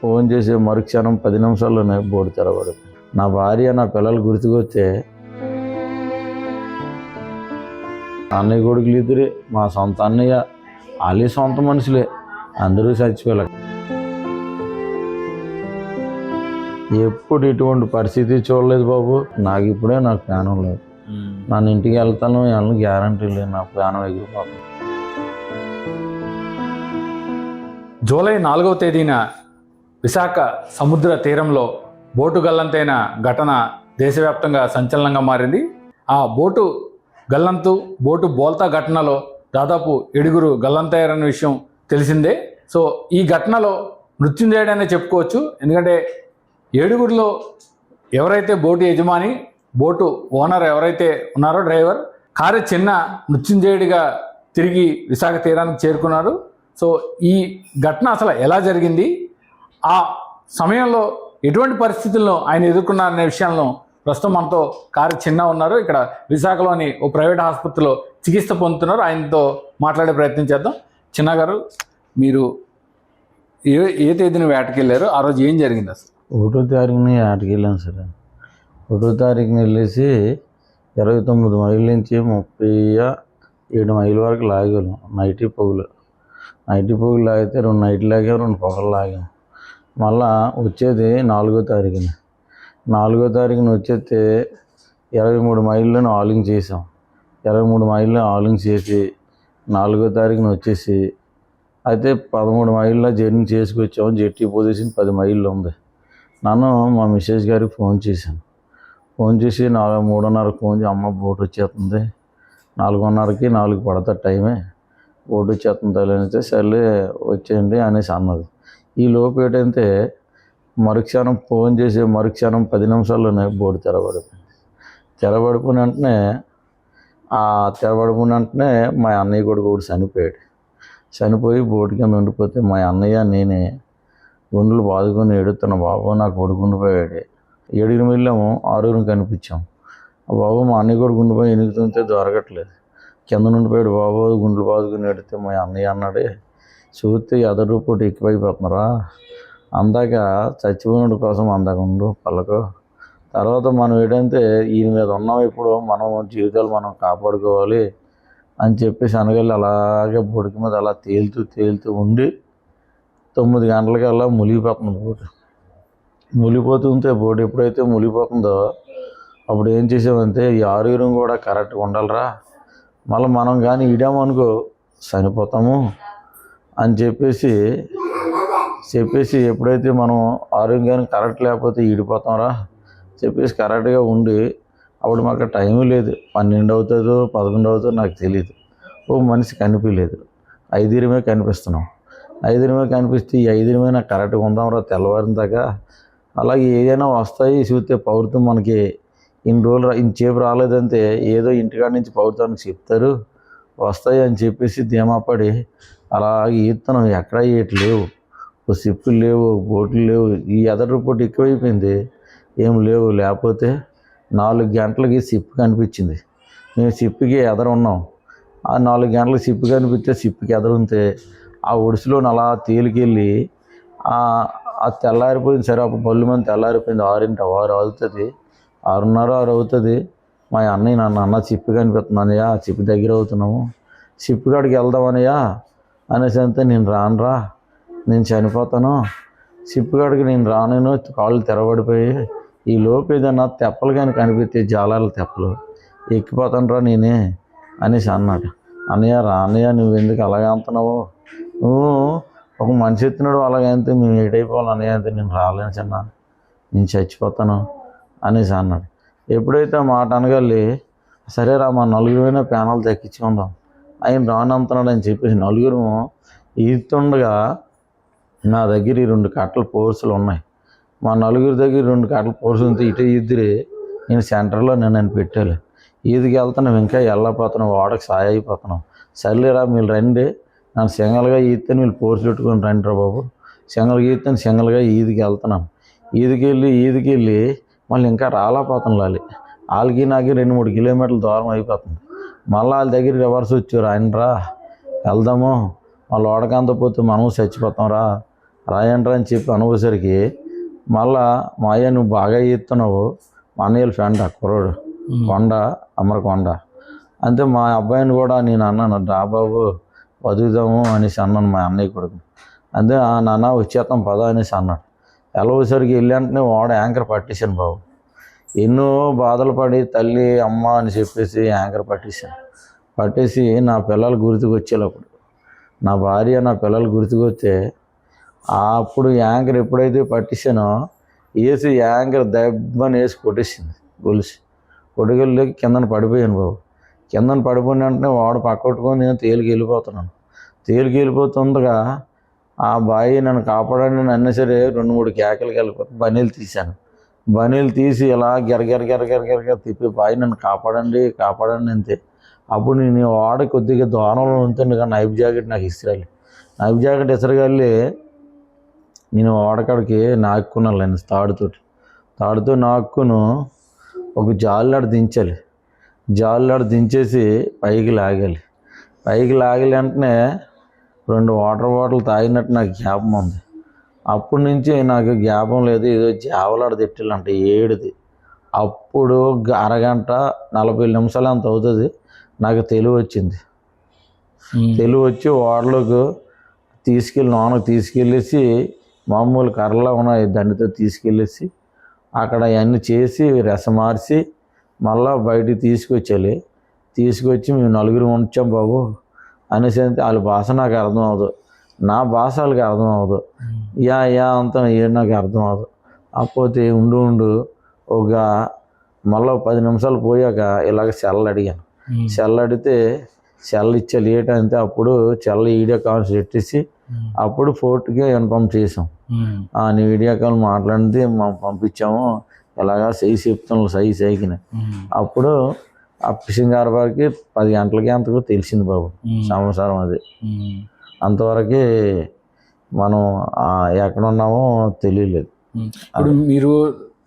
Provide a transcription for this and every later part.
Phone చేసే మరుక్షణం 10 నిమిషాల్లోనే బోర్డు తెరవడు. నా భార్య నా పిల్లలు గుర్తుకొస్తే అన్నయ్య కొడుకులు ఇద్దరే, మా సొంత అన్నయ్య, వాళ్ళే సొంత మనుషులే, అందరూ చచ్చిపోలే. ఎప్పుడు ఎటువంటి పరిస్థితి చూడలేదు బాబు. నాకు ఇప్పుడే నాకు జ్ఞానం లేదు. నన్ను ఇంటికి వెళ్తాను వెళ్ళను గ్యారంటీ లేదు. నా ప్రాణం ఎగిరిపోతుంది. జూలై 4వ తేదీన విశాఖ సముద్ర తీరంలో బోటు గల్లంతైన ఘటన దేశవ్యాప్తంగా సంచలనంగా మారింది. ఆ బోటు గల్లంతు, బోటు బోల్తా ఘటనలో దాదాపు 7 గల్లంతయ్యారన్న విషయం తెలిసిందే. సో ఈ ఘటనలో మృత్యుంజయుడనే చెప్పుకోవచ్చు. ఎందుకంటే 7లో ఎవరైతే బోటు యజమాని, బోటు ఓనర్ ఎవరైతే ఉన్నారో డ్రైవర్, కారు చిన్న మృత్యుంజయుడిగా తిరిగి విశాఖ తీరానికి చేరుకున్నారు. సో ఈ ఘటన అసలు ఎలా జరిగింది, ఆ సమయంలో ఎటువంటి పరిస్థితులను ఆయన ఎదుర్కొన్నారనే విషయాలను ప్రస్తుతం మనతో కారు చిన్న ఉన్నారు. ఇక్కడ విశాఖలోని ఓ ప్రైవేట్ ఆసుపత్రిలో చికిత్స పొందుతున్నారు. ఆయనతో మాట్లాడే ప్రయత్నం చేద్దాం. చిన్న గారు, మీరు ఏ తేదీన వేటకి వెళ్ళారు? ఆ రోజు ఏం జరిగింది అసలు? 1వ తారీఖుని వేటకి వెళ్ళాను సార్. 1వ తారీఖుని వెళ్ళేసి 29 మైళ్ళ నుంచి 37 మైళ్ళ వరకు లాగాను. నైటీ పొగులు లాగితే 2 నైట్లు లాగాం, 2 పొగలు లాగాం. మళ్ళా వచ్చేది 4వ తారీఖుని. 4వ తారీఖున వచ్చేస్తే 23 మైళ్ళను ఆలింగ్ చేసాం. 23 మైళ్ళు ఆలింగ్ చేసి 4వ తారీఖున వచ్చేసి అయితే 13 మైళ్ళ జర్నీ చేసుకొచ్చాము. జెట్టి పొజిషన్ 10 మైళ్ళు ఉంది. నన్ను మా మిస్సెస్ గారికి ఫోన్ చేశాను. ఫోన్ చేసి 3:30 ఫోన్ చేసి, అమ్మ బోట్ వచ్చేస్తుంది, 4:30కి 4 పడతా టైమే, బోట్ వచ్చేస్తుంది అంటే సర్లే వచ్చేయండి అనేసి అన్నది. ఈ లోపు ఏంటంటే మరుక్షణం ఫోన్ చేసి మరుక్షణం 10 నిమిషాల్లోనే బోటు తెరబడిపోయిన వెంటనే మా అన్నయ్య కొడుకు ఒకటి చనిపోయి బోటు కింద ఉండిపోతే మా అన్నయ్య నేనే గుండెలు బాదుకొని ఏడుతున్న, బాబు నా కొడుకు ఉండిపోయాడు. 7 వెళ్ళాము, 6 కనిపించాం. బాబు మా అన్నయ్య కొడుకు ఉండిపోయి ఎనుగుతుంటే దొరకట్లేదు, కింద ఉండిపోయాడు బాబు, గుండెలు బాదుకొని ఏడితే మా అన్నయ్య అన్నాడే, చూస్తే ఎదరు పూట ఎక్కువైపోతున్నారా, అందాక చచ్చిపోయినోడి కోసం అందాక ఉండు పళ్ళకు, తర్వాత మనం ఏంటంటే ఈయన మీద ఉన్నాం, ఇప్పుడు మనం జీవితాలు మనం కాపాడుకోవాలి అని చెప్పేసి అనగలి అలాగే బోడికి మీద అలా తేలుతూ ఉండి 9 గంటలకల్లా మునిగిపోతుంది బోటు. మునిగిపోతుంటే బోటు ఎప్పుడైతే మునిగిపోతుందో అప్పుడు ఏం చేసామంటే ఈ 6 కూడా కరెక్ట్గా ఉండాలిరా, మళ్ళీ మనం కానీ ఇడామనుకో చనిపోతాము అని చెప్పేసి ఎప్పుడైతే మనం 6 కానీ కరెక్ట్ లేకపోతే ఈడిపోతాంరా చెప్పేసి కరెక్ట్గా ఉండి, అప్పుడు మాకు టైం లేదు, 12 అవుతుందో 11 అవుతుందో నాకు తెలియదు. ఓ మనిషి కనిపించలేదు, 5 కనిపిస్తున్నాం. 5 కనిపిస్తే ఈ 5 నాకు కరెక్ట్గా ఉందాంరా తెల్లవారిన దాకా. అలాగే ఏదైనా వస్తాయి చూస్తే పౌరుతం మనకి ఇన్ని రోజులు ఇంతసేపు రాలేదంటే ఏదో ఇంటికాడ నుంచి పౌరుతానికి చెప్తారు వస్తాయి అని చెప్పేసి ధీమాపడి అలాగే ఈత్తనం. ఎక్కడ ఏటి లేవు, ఓ సిప్పులు లేవు, బోట్లు లేవు. ఈ ఎదరు పూట ఎక్కువైపోయింది, ఏం లేవు. లేకపోతే 4 గంటలకి సిప్పు కనిపించింది. మేము సిప్పుకి ఎదరు ఉన్నాం. ఆ 4 గంటలకు సిప్పు కనిపిస్తే సిప్పుకి ఎదరుంటే ఆ ఒడిసిలో అలా తేలికెళ్ళి ఆ తెల్లారిపోయింది. సరే అప్పుడు పళ్ళు మంది తెల్లారిపోయింది. 6 అవుతుంది, 6:30 అవుతుంది. మా అన్నయ్య అన్న చిప్పు కనిపిస్తుంది అన్నయ్య, చిప్పు దగ్గర అవుతున్నాము, చిప్పు కాడికి వెళ్దామన్నయ్యా అనేసి అంతే. నేను రానురా, నేను చనిపోతాను, చిప్పు కాడికి నేను రాను, కాళ్ళు తెరబడిపోయి ఈ లోపు ఏదన్నా తెప్పలు కానీ కనిపిస్తే జాలాల తెప్పలు ఎక్కిపోతాను రా నేనే అనేసి అన్నాడు. అన్నయ్య రా అన్నయ్య, నువ్వు ఎందుకు అలాగే అంటున్నావు, నువ్వు ఒక మనిషి ఎత్తున్నాడు అలాగే అంతే, మేము ఏటైపోవాలి అన్నయ్య అంతే, నేను రాలేను చిన్న, నేను చచ్చిపోతాను అనేసి అన్నాడు. ఎప్పుడైతే మాట అనగలి సరే రా మా 4 ప్యానల్ దక్కించుకుందాం, ఆయన రానంటున్నాడు అని చెప్పేసి 4 ఈతుండగా నా దగ్గర 2 కట్టల పోర్సులు ఉన్నాయి. మా 4 దగ్గర 2 కట్టల పోర్సులు ఉంటే ఇటు ఇద్దరే నేను సెంటర్లో నన్ను పెట్టాలి. ఈదికి వెళ్తున్నాం, ఇంకా వెళ్ళకపోతున్నాం, వాడకు సాయ అయిపోతున్నాం. సర్లేరా మీరు రండి, నన్ను సింగల్గా ఈదితే వీళ్ళు పోర్సులు పెట్టుకొని రండి రా బాబు, సింగల్గా ఈదితే సింగల్గా ఈదికి వెళ్తున్నాం. ఈదికి వెళ్ళి మళ్ళీ ఇంకా రాలేకపోతున్నాం. వాళ్ళకి నాకు 2-3 కిలోమీటర్ల దూరం అయిపోతుంది. మళ్ళీ వాళ్ళ దగ్గర రివర్స్ వచ్చారు, ఆయన రా వెళ్దాము, వాళ్ళు ఓడకంత పోతే మనం చచ్చిపోతాం రా రాయండ్రా అని చెప్పి అనుకోసరికి మళ్ళా మా అయ్య నువ్వు బాగా చేస్తున్నావు, మా అన్నయ్య ఫ్రెండ్ కుర్రోడు కొండ అమరకొండ అంతే. మా అబ్బాయిని కూడా నేను అన్నాను రా బాబు బతుకుదాము అనేసి అన్నాను మా అన్నయ్య కొడుకు. అంతే నాన్న వచ్చేస్తాం పద అనేసి అన్నాడు. వెళ్ళేసరికి వెళ్ళంటనే వాడు యాంకర్ పట్టేశాను బాబు. ఎన్నో బాధలు పడి తల్లి అమ్మ అని చెప్పేసి యాంకర్ పట్టేసి నా పిల్లలు గుర్తుకు వచ్చేటప్పుడు నా భార్య నా పిల్లలు గుర్తుకొస్తే అప్పుడు యాంకర్ ఎప్పుడైతే పట్టేసానో వేసి యాంకర్ దెబ్బని వేసి కొట్టేసింది గొలిసి. కొట్టుకెళ్ళి కిందన పడిపోయాను బాబు. కిందన పడిపోయిన వెంటనే వాడు పక్కొట్టుకొని నేను తేలికి వెళ్ళిపోతున్నాను. తేలికి వెళ్ళిపోతుండగా ఆ బాయి నన్ను కాపాడని అన్నా సరే 2-3 కేకలకి వెళ్ళిపోతే బనీలు తీశాను. బనీలు తీసి ఇలా గెరగెర తిప్పి బాయి నన్ను కాపాడండి అంతే. అప్పుడు నేను వాడ కొద్దిగా దూరంలో ఉంటుంది కానీ నైఫ్ జాకెట్ నాకు ఇస్త్రాలి. నైఫ్ జాకెట్ ఇసరగల్లి నేను వాడకాడికి నాక్కున్నాను నేను తాడుతో నాక్కును ఒక జాలిలాడ దించాలి. జాలిలాడ దించేసి పైకి లాగాలి. వెంటనే 2 వాటర్ బాటిల్ తాగినట్టు నాకు జ్ఞాపకం ఉంది. అప్పటి నుంచి నాకు జ్ఞాపకం లేదు. ఏదో జావలాడ తిట్టాలంట 7ది. అప్పుడు అరగంట 40 నిమిషాలు అంత అవుతుంది. నాకు తెలివి వచ్చింది. తెలివి వచ్చి వాడలోకి నాన్నకు తీసుకెళ్ళేసి మామూలు కర్రలా ఉన్నాయి దానితో తీసుకెళ్ళేసి అక్కడ అవన్నీ చేసి రసమార్చి మళ్ళా బయటికి తీసుకొచ్చి మేము 4 ఉంచాం బాబు అనేసి అంటే వాళ్ళ భాష నాకు అర్థం అవ్వదు, నా భాష వాళ్ళకి అర్థం అవ్వదు. యా అంతా నాకు అర్థం అవ్వదు. అపోతే ఉండు ఒక మళ్ళీ 10 నిమిషాలు పోయాక ఇలాగ సెల్ అడిగితే సెల్ ఇచ్చాలి ఏంటంటే అప్పుడు వీడియో కాల్స్ పెట్టేసి అప్పుడు ఫోర్ట్కి ఇన్ఫామ్ చేసాం. నీ వీడియో కాల్ మాట్లాడితే పంపించాము ఇలాగా చెప్తున్నాం సైకిన. అప్పుడు ఆ ఫిషింగ్ హార్బర్కి 10 గంటలకి అంతకు తెలిసింది బాబు సంవత్సరం అది. అంతవరకు మనం ఎక్కడ ఉన్నామో తెలియలేదు. ఇప్పుడు మీరు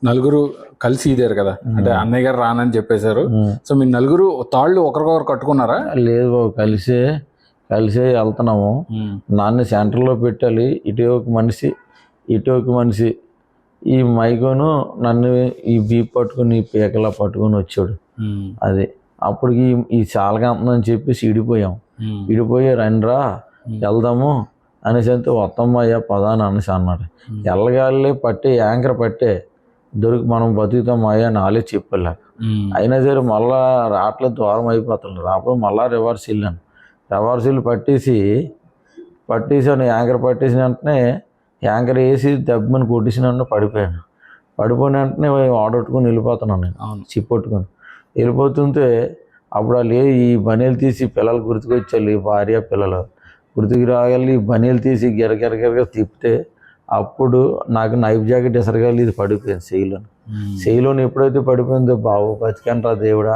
4 కలిసి ఇదారు కదా, అంటే అన్నయ్య గారు రానని చెప్పేశారు. సో మీరు 4 తాళ్ళు ఒకరికొకరు కట్టుకున్నారా? లేదు బాబు, కలిసే వెళ్తున్నాము. నాన్న సెంటర్లో పెట్టాలి, ఇటు ఒక మనిషి ఈ మైకోను నన్ను ఈ బీప్ పట్టుకుని ఈ పీకలా పట్టుకొని వచ్చాడు. అది అప్పటికి ఈ చాలకందని చెప్పేసి ఇడిపోయి రండిరా వెళ్దాము అనేసి అంటే వత్తమ్మయ్యా పదా అని అనేసి అన్నాడు. ఎల్లగాలి యాంకర్ పట్టే మనం బతుకుతామయ్యా అని వాళ్ళే చెప్పలేక అయినా సరే మళ్ళా రావట్లేదు, దూరం అయిపోతుంది. రాకపోతే మళ్ళా రివర్స్ వెళ్ళి పట్టేసాను. యాంకర్ పట్టేసిన వెంటనే యాంకర్ వేసి దెబ్బని కొట్టేసిన పడిపోయిన వెంటనే ఆడొట్టుకొని వెళ్ళిపోతున్నాను నేను. చిప్పొట్టుకొని వెళ్ళిపోతుంటే అప్పుడు వాళ్ళు ఈ బనీలు తీసి పిల్లలు గుర్తుకొచ్చారు, భార్య పిల్లలు గుర్తుకు రాగాలి. ఈ బనీలు తీసి గిరగిర తిప్పితే అప్పుడు నాకు నైఫ్ జాకెట్ ఎసరగాలి, ఇది పడిపోయింది చెయ్యిలోని. ఎప్పుడైతే పడిపోయిందో బాబు బతికంటారా దేవుడా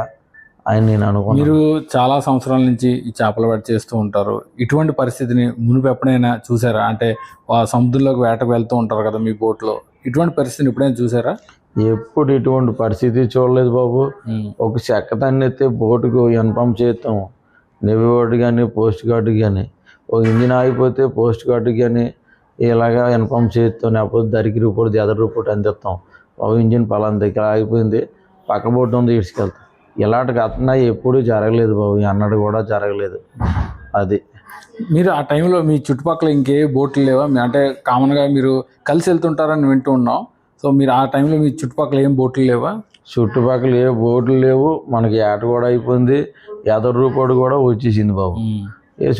అని నేను అనుకున్నాను. మీరు చాలా సంవత్సరాల నుంచి ఈ చేపల వేట చేస్తూ ఉంటారు. ఇటువంటి పరిస్థితిని మునుపు ఎప్పుడైనా చూసారా? అంటే సముద్రంలోకి వేటకు వెళ్తూ ఉంటారు కదా మీ బోట్లో, ఇటువంటి పరిస్థితిని ఎప్పుడైనా చూసారా? ఎప్పుడు ఇటువంటి పరిస్థితి చూడలేదు బాబు. ఒక చెక్క తన్నెత్తే బోటుకు ఇన్ఫామ్ చేస్తాము, నేవీ బోర్డు కానీ పోస్ట్ గార్డు కానీ. ఒక ఇంజిన్ ఆగిపోతే పోస్ట్ గార్డు కానీ ఇలాగా ఇన్ఫామ్ చేస్తాం. లేకపోతే దరికి రిపోర్ట్ ఎదర్ రిపోర్ట్ అందిస్తాం. ఒక ఇంజిన్ పలానా దగ్గర ఆగిపోయింది, పక్క బోర్డు ఉంది ఇడ్చుకెళ్తాం. ఇలాంటి ఘటన ఎప్పుడూ జరగలేదు బాబు, అన్నది కూడా జరగలేదు. అది మీరు ఆ టైంలో మీ చుట్టుపక్కల ఇంకే బోట్లు లేవా? అంటే కామన్గా మీరు కలిసి వెళ్తుంటారని వింటూ ఉన్నాం. సో మీరు ఆ టైంలో మీ చుట్టుపక్కల ఏం బోట్లు లేవా? చుట్టుపక్కల ఏ బోట్లు లేవు. మనకి ఏట కూడా అయిపోయింది, ఎదర్ రూపాడు కూడా వచ్చేసింది బాబు.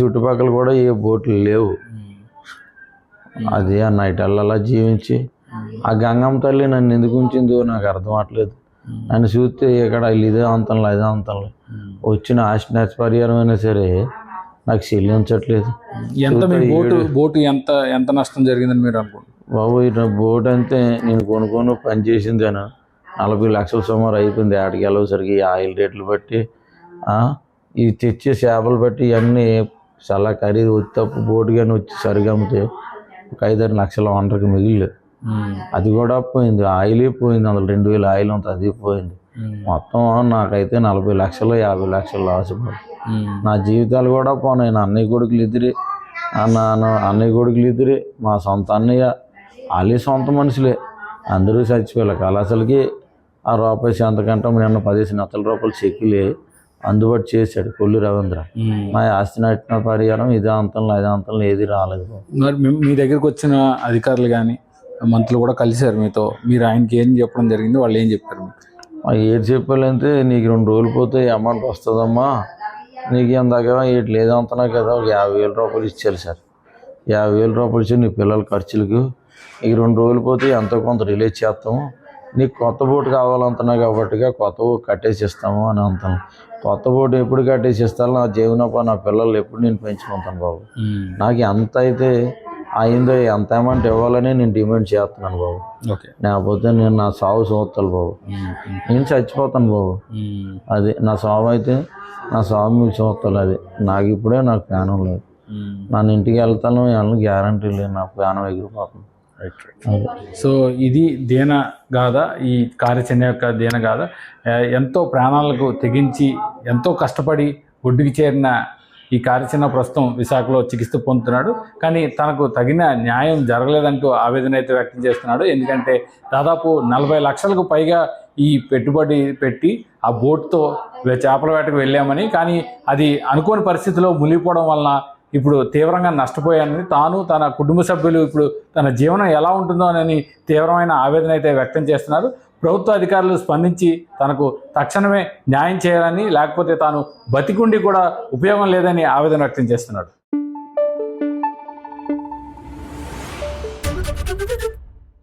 చుట్టుపక్కల కూడా ఏ బోట్లు లేవు. అది ఆ నైట్ అలా జీవించి ఆ గంగమ్మ తల్లి నన్ను ఎందుకు ఉంచిందో నాకు అర్థం అవ్వట్లేదు. నన్ను చూస్తే ఇక్కడ ఇదే అంతంలో వచ్చిన ఆశ పరిహారం అయినా సరే నాకు చెల్లించట్లేదు. బోటు ఎంత నష్టం జరిగిందని మీరు అనుకుంటున్నారు బాబు? ఇటు బోట్ అంతే నేను కొనుక్కొని పని చేసింది అని 40 లక్షల సుమారు అయిపోయింది. ఆడికి వెళ్ళేసరికి ఆయిల్ రేట్లు బట్టి ఈ తెచ్చే చేపలు బట్టి ఇవన్నీ చాలా ఖరీదు వచ్చి తప్పు బోటు కానీ వచ్చి సరిగా అమ్మితే ఒక 5-6 లక్షల వంటకి మిగిలేదు. అది కూడా పోయింది, ఆయిలే పోయింది. అందులో 2000 ఆయిల్ ఉంటుంది, అది పోయింది. మొత్తం నాకైతే 40 లక్షలు 50 లక్షలు లాస్ పోయింది. నా జీవితాలు కూడా పోనాయి. నా అన్నయ్య కొడుకులు అన్నయ్య కొడుకులు ఇద్దరే, మా సొంత అన్నయ్య, వాళ్ళే సొంత మనుషులే, అందరూ చచ్చిపోయారు. కళాశాలకి ఆ రూపాయి సంతకంటే నిన్న 10,000 రూపాయలు చెక్కులే అందుబాటు చేశాడు కొల్లు రవీంద్ర. నా ఆస్తి నట్టిన పరిహారం ఇదే అంతంలో ఏది రాలేదు బాబు. మరి మీ దగ్గరికి వచ్చిన అధికారులు కానీ మంత్రులు కూడా కలిశారు మీతో, మీరు ఆయనకి ఏం చెప్పడం జరిగింది, వాళ్ళు ఏం చెప్పారు మీకు? ఏడు చెప్పాలంటే నీకు 2 రోజులు పోతే అమౌంట్ వస్తుందమ్మా, నీకు ఇందాక ఏటి లేదంటున్నా కదా, ఒక 50,000 రూపాయలు ఇచ్చారు సార్. 50,000 రూపాయలు ఇచ్చి నీ పిల్లల ఖర్చులకు నీకు 2 రోజులు పోతే ఎంతో కొంత రిలీజ్ చేస్తాము, నీకు కొత్త బోటు కావాలంటున్నా కాబట్టిగా కొత్త బోటు కట్టేసిస్తాము అని అంటాను. కొత్త బోటు ఎప్పుడు కట్టేసిస్తాను, నా జీవనోపాధి నా పిల్లలు ఎప్పుడు నేను పెంచుకుంటాను బాబు. నాకు ఎంత అయితే అయిందో ఎంత అమౌంట్ ఇవ్వాలని నేను డిమాండ్ చేస్తున్నాను బాబు. లేకపోతే నేను నా సాగు చూస్తాను బాబు, నేను చచ్చిపోతాను బాబు. అది నా సాగు అయితే నా సాగు మీకు చూస్తాను. అది నాకు ఇప్పుడే నాకు ప్రాణం లేదు, నన్ను ఇంటికి వెళ్తాను గ్యారంటీ లేదు, నా ప్రాణం ఎగిరిపోతుంది. సో ఇది దీన గాథ, ఈ కార్యాచరణ యొక్క దీన గాథ. ఎంతో ప్రాణాలకు తెగించి ఎంతో కష్టపడి ఒడ్డుకి చేరిన ఈ కార్యాచరణ ప్రస్తుతం విశాఖలో చికిత్స పొందుతున్నాడు. కానీ తనకు తగిన న్యాయం జరగలేదంటూ ఆవేదన అయితే వ్యక్తం చేస్తున్నాడు. ఎందుకంటే దాదాపు 40 లక్షలకు పైగా ఈ పెట్టుబడి పెట్టి ఆ బోట్తో చేపల వేటకు వెళ్ళామని, కానీ అది అనుకోని పరిస్థితిలో మునిగిపోవడం వలన ఇప్పుడు తీవ్రంగా నష్టపోయానని, తాను తన కుటుంబ సభ్యులు ఇప్పుడు తన జీవనం ఎలా ఉంటుందో అని తీవ్రమైన ఆవేదన అయితే వ్యక్తం చేస్తున్నారు. ప్రభుత్వ అధికారులు స్పందించి తనకు తక్షణమే న్యాయం చేయాలని, లేకపోతే తాను బతికుండి కూడా ఉపయోగం లేదని ఆవేదన వ్యక్తం చేస్తున్నాడు.